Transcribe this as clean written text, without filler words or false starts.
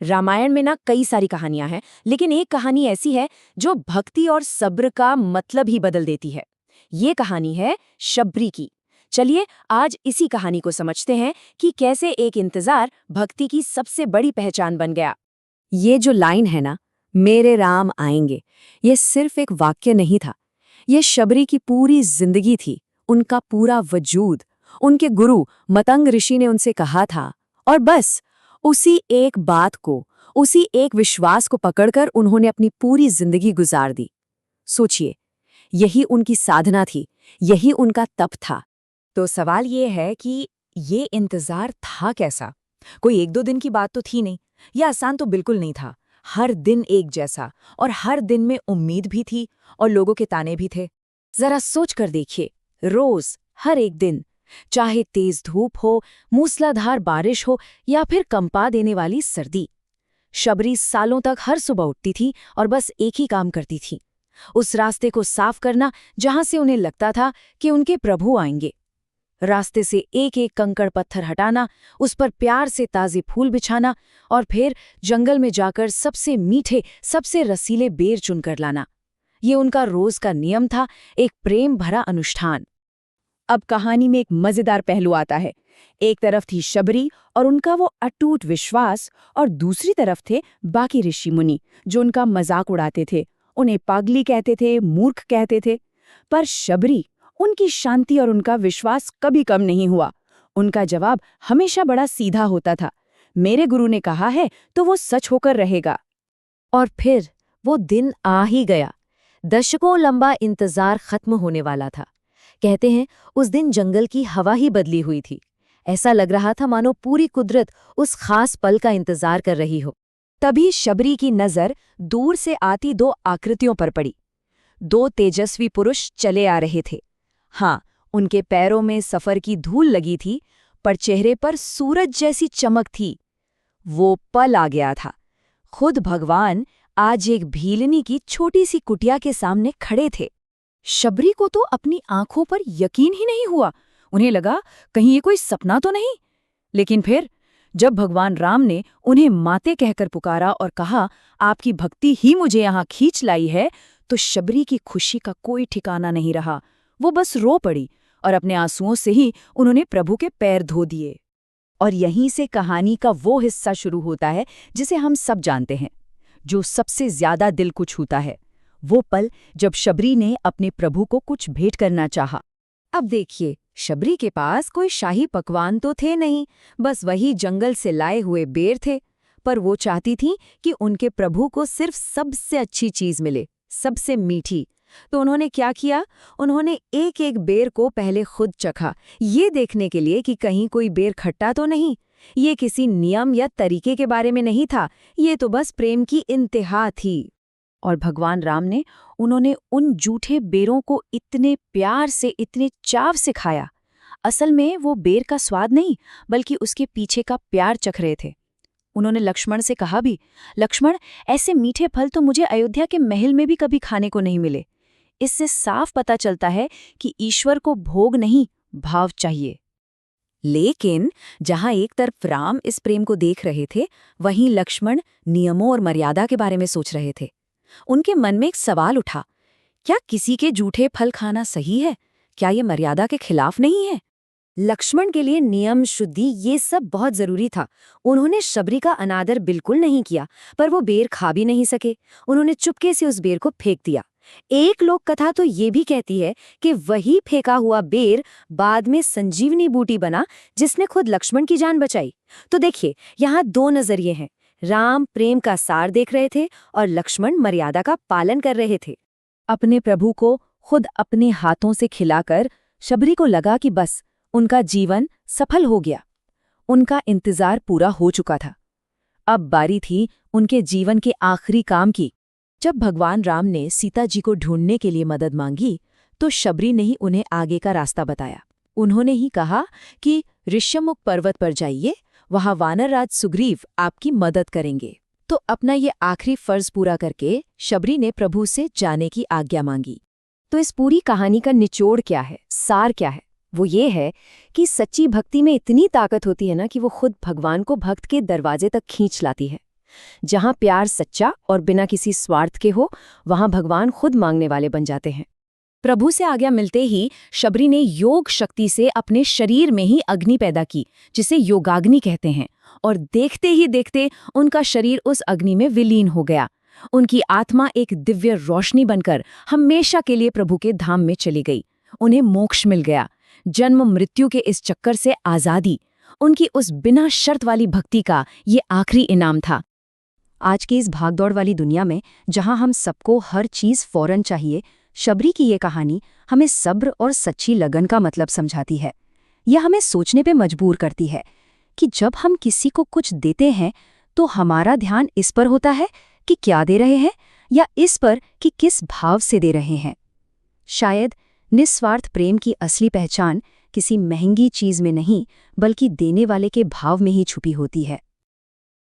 रामायण में ना कई सारी कहानियां हैं, लेकिन एक कहानी ऐसी है जो भक्ति और सब्र का मतलब ही बदल देती है। ये कहानी है शबरी की। चलिए आज इसी कहानी को समझते हैं कि कैसे एक इंतजार भक्ति की सबसे बड़ी पहचान बन गया। ये जो लाइन है ना, मेरे राम आएंगे, ये सिर्फ एक वाक्य नहीं था। ये शबरी की पूरी जिंदगी थी, उनका पूरा वजूद। उनके गुरु मतंग ऋषि ने उनसे कहा था, और बस उसी एक बात को, उसी एक विश्वास को पकड़कर उन्होंने अपनी पूरी जिंदगी गुजार दी। सोचिए, यही उनकी साधना थी, यही उनका तप था। तो सवाल ये है कि ये इंतजार था कैसा? कोई एक दो दिन की बात तो थी नहीं, यह आसान तो बिल्कुल नहीं था। हर दिन एक जैसा, और हर दिन में उम्मीद भी थी और लोगों के ताने भी थे। जरा सोच कर देखिए, रोज हर एक दिन, चाहे तेज धूप हो, मूसलाधार बारिश हो या फिर कंपा देने वाली सर्दी, शबरी सालों तक हर सुबह उठती थी और बस एक ही काम करती थी, उस रास्ते को साफ करना जहां से उन्हें लगता था कि उनके प्रभु आएंगे। रास्ते से एक एक कंकड़ पत्थर हटाना, उस पर प्यार से ताजे फूल बिछाना और फिर जंगल में जाकर सबसे मीठे, सबसे रसीले बेर चुनकर लाना। ये उनका रोज का नियम था, एक प्रेम भरा अनुष्ठान। अब कहानी में एक मजेदार पहलू आता है। एक तरफ थी शबरी और उनका वो अटूट विश्वास, और दूसरी तरफ थे बाकी ऋषि मुनि जो उनका मजाक उड़ाते थे, उन्हें पागली कहते थे, मूर्ख कहते थे। पर शबरी, उनकी शांति और उनका विश्वास कभी कम नहीं हुआ। उनका जवाब हमेशा बड़ा सीधा होता था, मेरे गुरु ने कहा है तो वो सच होकर रहेगा। और फिर वो दिन आ ही गया। दशकों लंबा इंतजार खत्म होने वाला था। कहते हैं उस दिन जंगल की हवा ही बदली हुई थी। ऐसा लग रहा था मानो पूरी कुदरत उस खास पल का इंतजार कर रही हो। तभी शबरी की नजर दूर से आती दो आकृतियों पर पड़ी। दो तेजस्वी पुरुष चले आ रहे थे। हाँ, उनके पैरों में सफर की धूल लगी थी, पर चेहरे पर सूरज जैसी चमक थी। वो पल आ गया था। खुद भगवान आज एक भीलनी की छोटी सी कुटिया के सामने खड़े थे। शबरी को तो अपनी आंखों पर यकीन ही नहीं हुआ। उन्हें लगा कहीं ये कोई सपना तो नहीं। लेकिन फिर जब भगवान राम ने उन्हें माते कहकर पुकारा और कहा, आपकी भक्ति ही मुझे यहाँ खींच लाई है, तो शबरी की खुशी का कोई ठिकाना नहीं रहा। वो बस रो पड़ी और अपने आंसुओं से ही उन्होंने प्रभु के पैर धो दिए। और यहीं से कहानी का वो हिस्सा शुरू होता है जिसे हम सब जानते हैं, जो सबसे ज्यादा दिल को छूता है। वो पल जब शबरी ने अपने प्रभु को कुछ भेंट करना चाहा। अब देखिए, शबरी के पास कोई शाही पकवान तो थे नहीं, बस वही जंगल से लाए हुए बेर थे। पर वो चाहती थी कि उनके प्रभु को सिर्फ सबसे अच्छी चीज मिले, सबसे मीठी। तो उन्होंने क्या किया? उन्होंने एक एक बेर को पहले खुद चखा, ये देखने के लिए कि कहीं कोई बेर खट्टा तो नहीं। ये किसी नियम या तरीके के बारे में नहीं था, ये तो बस प्रेम की इंतहा थी। और भगवान राम ने उन्होंने उन जूठे बेरों को इतने प्यार से, इतने चाव से खाया। असल में वो बेर का स्वाद नहीं, बल्कि उसके पीछे का प्यार चख रहे थे। उन्होंने लक्ष्मण से कहा भी, लक्ष्मण, ऐसे मीठे फल तो मुझे अयोध्या के महल में भी कभी खाने को नहीं मिले। इससे साफ पता चलता है कि ईश्वर को भोग नहीं, भाव चाहिए। लेकिन जहां एक तरफ राम इस प्रेम को देख रहे थे, वहीं लक्ष्मण नियमों और मर्यादा के बारे में सोच रहे थे। उनके मन में एक सवाल उठा, क्या किसी के जूठे फल खाना सही है? क्या ये मर्यादा के खिलाफ नहीं है? लक्ष्मण के लिए नियम, शुद्धि, ये सब बहुत जरूरी था। उन्होंने शबरी का अनादर बिल्कुल नहीं किया, पर वो बेर खा भी नहीं सके। उन्होंने चुपके से उस बेर को फेंक दिया। एक लोक कथा तो ये भी कहती है कि वही फेंका हुआ बेर बाद में संजीवनी बूटी बना, जिसने खुद लक्ष्मण की जान बचाई। तो देखिए, यहाँ दो नजरिए हैं। राम प्रेम का सार देख रहे थे और लक्ष्मण मर्यादा का पालन कर रहे थे। अपने प्रभु को खुद अपने हाथों से खिलाकर शबरी को लगा कि बस उनका जीवन सफल हो गया। उनका इंतजार पूरा हो चुका था। अब बारी थी उनके जीवन के आखिरी काम की। जब भगवान राम ने सीता जी को ढूंढने के लिए मदद मांगी, तो शबरी ने ही उन्हें आगे का रास्ता बताया। उन्होंने ही कहा कि ऋष्यमुख पर्वत पर जाइए, वहां वानरराज सुग्रीव आपकी मदद करेंगे। तो अपना ये आखिरी फर्ज पूरा करके शबरी ने प्रभु से जाने की आज्ञा मांगी। तो इस पूरी कहानी का निचोड़ क्या है, सार क्या है? वो ये है कि सच्ची भक्ति में इतनी ताकत होती है ना कि वो खुद भगवान को भक्त के दरवाजे तक खींच लाती है। जहाँ प्यार सच्चा और बिना किसी स्वार्थ के हो, वहाँ भगवान खुद मांगने वाले बन जाते हैं। प्रभु से आज्ञा मिलते ही शबरी ने योग शक्ति से अपने शरीर में ही अग्नि पैदा की, जिसे योगाग्नि कहते हैं, और देखते ही देखते उनका शरीर उस अग्नि में विलीन हो गया। उनकी आत्मा एक दिव्य रोशनी बनकर हमेशा के लिए प्रभु के धाम में चली गई। उन्हें मोक्ष मिल गया, जन्म मृत्यु के इस चक्कर से आज़ादी। उनकी उस बिना शर्त वाली भक्ति का ये आखिरी इनाम था। आज की इस भागदौड़ वाली दुनिया में, जहां हम सबको हर चीज़ फौरन चाहिए, शबरी की ये कहानी हमें सब्र और सच्ची लगन का मतलब समझाती है। यह हमें सोचने पे मजबूर करती है कि जब हम किसी को कुछ देते हैं तो हमारा ध्यान इस पर होता है कि क्या दे रहे हैं, या इस पर कि किस भाव से दे रहे हैं। शायद निस्वार्थ प्रेम की असली पहचान किसी महंगी चीज़ में नहीं, बल्कि देने वाले के भाव में ही छुपी होती है।